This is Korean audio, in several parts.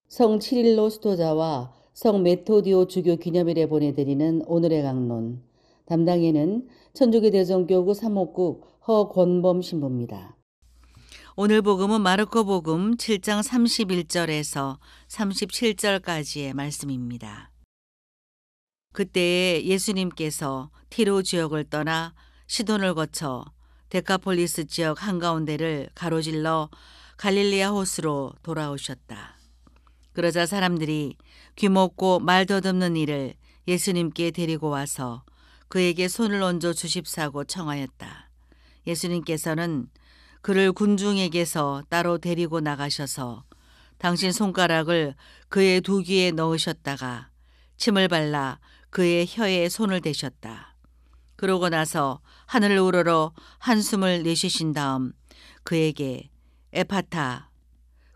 성 치릴로 수도자와 성 메토디오 주교 기념일에 보내드리는 오늘의 강론. 담당에는 천주교 대전교구 사목국 허권범 신부입니다. 오늘 복음은 마르코 복음 7장 31절에서 37절까지의 말씀입니다. 그때에 예수님께서 티로 지역을 떠나 시돈을 거쳐 데카폴리스 지역 한가운데를 가로질러 갈릴리아 호수로 돌아오셨다. 그러자 사람들이 귀먹고 말 더듬는 이를 예수님께 데리고 와서 그에게 손을 얹어 주십사고 청하였다. 예수님께서는 그를 군중에게서 따로 데리고 나가셔서 당신 손가락을 그의 두 귀에 넣으셨다가 침을 발라 그의 혀에 손을 대셨다. 그러고 나서 하늘을 우러러 한숨을 내쉬신 다음 그에게 에파타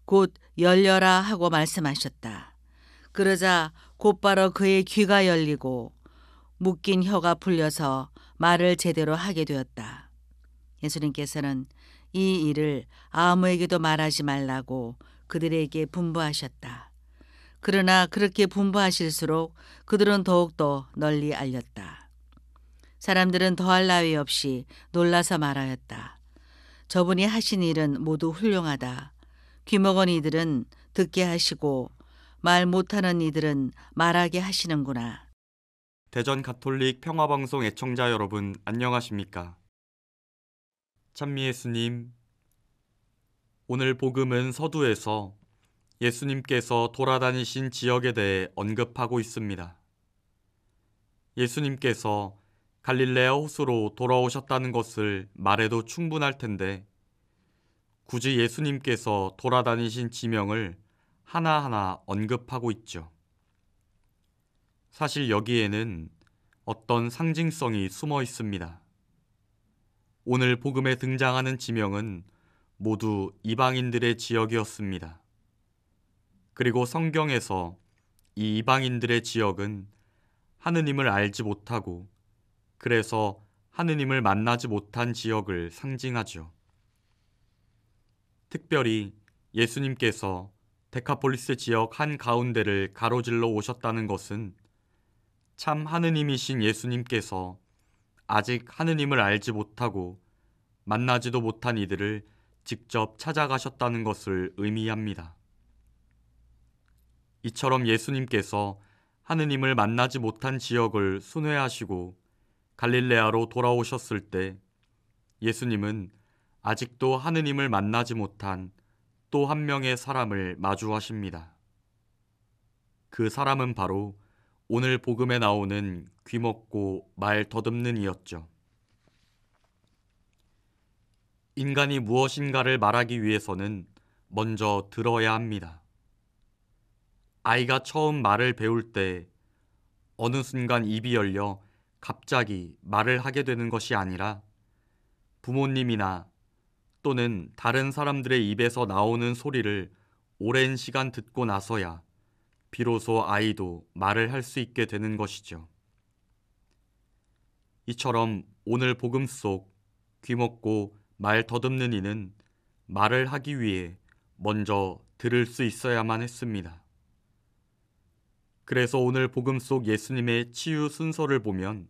곧 열려라 하고 말씀하셨다. 그러자 곧바로 그의 귀가 열리고 묶인 혀가 풀려서 말을 제대로 하게 되었다. 예수님께서는 이 일을 아무에게도 말하지 말라고 그들에게 분부하셨다. 그러나 그렇게 분부하실수록 그들은 더욱더 널리 알렸다. 사람들은 더할 나위 없이 놀라서 말하였다. 저분이 하신 일은 모두 훌륭하다. 귀먹은 이들은 듣게 하시고 말 못하는 이들은 말하게 하시는구나. 대전 가톨릭 평화방송 애청자 여러분 안녕하십니까? 찬미 예수님, 오늘 복음은 서두에서 예수님께서 돌아다니신 지역에 대해 언급하고 있습니다. 예수님께서 갈릴레아 호수로 돌아오셨다는 것을 말해도 충분할 텐데 굳이 예수님께서 돌아다니신 지명을 하나하나 언급하고 있죠. 사실 여기에는 어떤 상징성이 숨어 있습니다. 오늘 복음에 등장하는 지명은 모두 이방인들의 지역이었습니다. 그리고 성경에서 이 이방인들의 지역은 하느님을 알지 못하고 그래서 하느님을 만나지 못한 지역을 상징하죠. 특별히 예수님께서 데카폴리스 지역 한 가운데를 가로질러 오셨다는 것은 참 하느님이신 예수님께서 아직 하느님을 알지 못하고 만나지도 못한 이들을 직접 찾아가셨다는 것을 의미합니다. 이처럼 예수님께서 하느님을 만나지 못한 지역을 순회하시고 갈릴레아로 돌아오셨을 때 예수님은 아직도 하느님을 만나지 못한 또 한 명의 사람을 마주하십니다. 그 사람은 바로 오늘 복음에 나오는 귀먹고 말 더듬는 이였죠. 인간이 무엇인가를 말하기 위해서는 먼저 들어야 합니다. 아이가 처음 말을 배울 때 어느 순간 입이 열려 갑자기 말을 하게 되는 것이 아니라 부모님이나 또는 다른 사람들의 입에서 나오는 소리를 오랜 시간 듣고 나서야 비로소 아이도 말을 할 수 있게 되는 것이죠. 이처럼 오늘 복음 속 귀먹고 말 더듬는 이는 말을 하기 위해 먼저 들을 수 있어야만 했습니다. 그래서 오늘 복음 속 예수님의 치유 순서를 보면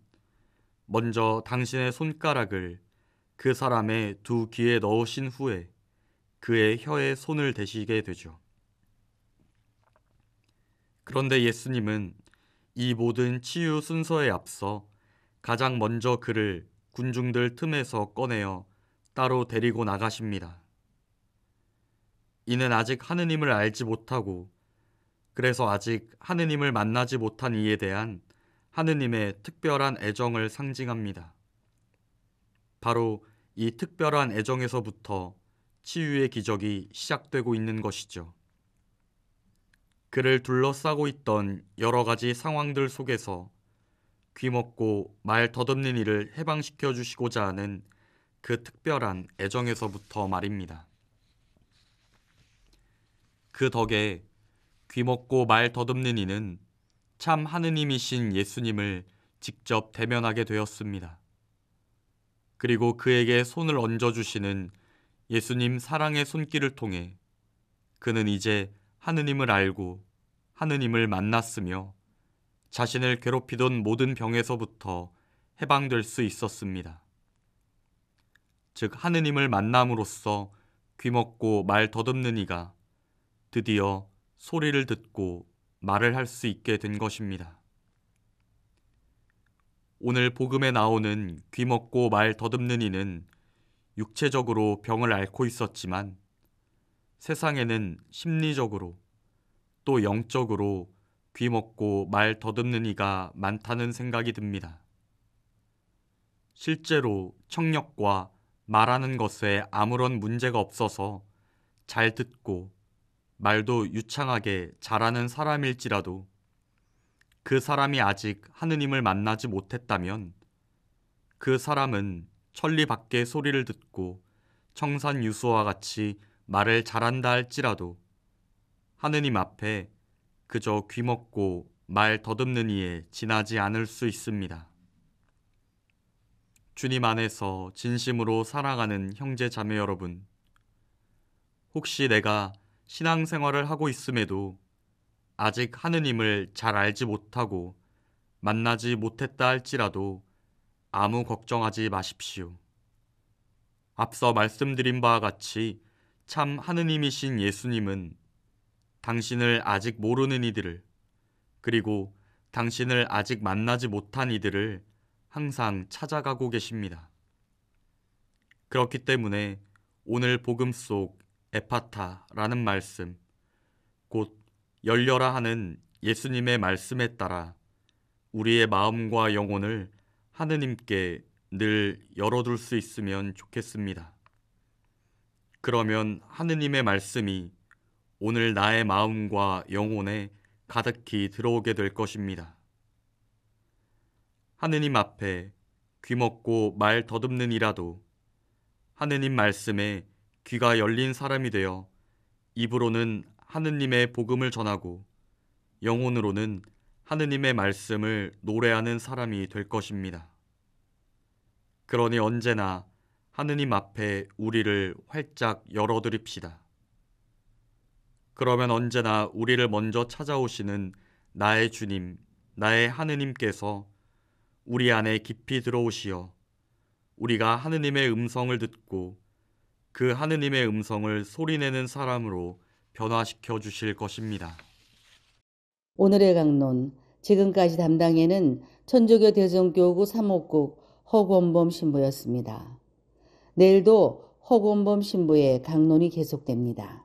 먼저 당신의 손가락을 그 사람의 두 귀에 넣으신 후에 그의 혀에 손을 대시게 되죠. 그런데 예수님은 이 모든 치유 순서에 앞서 가장 먼저 그를 군중들 틈에서 꺼내어 따로 데리고 나가십니다. 이는 아직 하느님을 알지 못하고 그래서 아직 하느님을 만나지 못한 이에 대한 하느님의 특별한 애정을 상징합니다. 바로 이 특별한 애정에서부터 치유의 기적이 시작되고 있는 것이죠. 그를 둘러싸고 있던 여러 가지 상황들 속에서 귀먹고 말 더듬는 이를 해방시켜 주시고자 하는 그 특별한 애정에서부터 말입니다. 그 덕에 귀먹고 말 더듬는 이는 참 하느님이신 예수님을 직접 대면하게 되었습니다. 그리고 그에게 손을 얹어주시는 예수님 사랑의 손길을 통해 그는 이제 하느님을 알고 하느님을 만났으며 자신을 괴롭히던 모든 병에서부터 해방될 수 있었습니다. 즉 하느님을 만남으로써 귀먹고 말 더듬는 이가 드디어 소리를 듣고 말을 할 수 있게 된 것입니다. 오늘 복음에 나오는 귀먹고 말 더듬는 이는 육체적으로 병을 앓고 있었지만 세상에는 심리적으로 또 영적으로 귀먹고 말 더듬는 이가 많다는 생각이 듭니다. 실제로 청력과 말하는 것에 아무런 문제가 없어서 잘 듣고 말도 유창하게 잘하는 사람일지라도 그 사람이 아직 하느님을 만나지 못했다면 그 사람은 천리 밖의 소리를 듣고 청산유수와 같이 말을 잘한다 할지라도 하느님 앞에 그저 귀먹고 말 더듬는 이에 지나지 않을 수 있습니다. 주님 안에서 진심으로 사랑하는 형제 자매 여러분, 혹시 내가 신앙생활을 하고 있음에도 아직 하느님을 잘 알지 못하고 만나지 못했다 할지라도 아무 걱정하지 마십시오. 앞서 말씀드린 바와 같이 참 하느님이신 예수님은 당신을 아직 모르는 이들을, 그리고 당신을 아직 만나지 못한 이들을 항상 찾아가고 계십니다. 그렇기 때문에 오늘 복음 속 에파타라는 말씀, 곧 열려라 하는 예수님의 말씀에 따라 우리의 마음과 영혼을 하느님께 늘 열어둘 수 있으면 좋겠습니다. 그러면 하느님의 말씀이 오늘 나의 마음과 영혼에 가득히 들어오게 될 것입니다. 하느님 앞에 귀먹고 말 더듬는 이라도 하느님 말씀에 귀가 열린 사람이 되어 입으로는 하느님의 복음을 전하고 영혼으로는 하느님의 말씀을 노래하는 사람이 될 것입니다. 그러니 언제나 하느님 앞에 우리를 활짝 열어드립시다. 그러면 언제나 우리를 먼저 찾아오시는 나의 주님, 나의 하느님께서 우리 안에 깊이 들어오시어 우리가 하느님의 음성을 듣고 그 하느님의 음성을 소리내는 사람으로 변화시켜 주실 것입니다. 오늘의 강론, 지금까지 담당에는 천주교 대전교구 사목국 허권범 신부였습니다. 내일도 허권범 신부의 강론이 계속됩니다.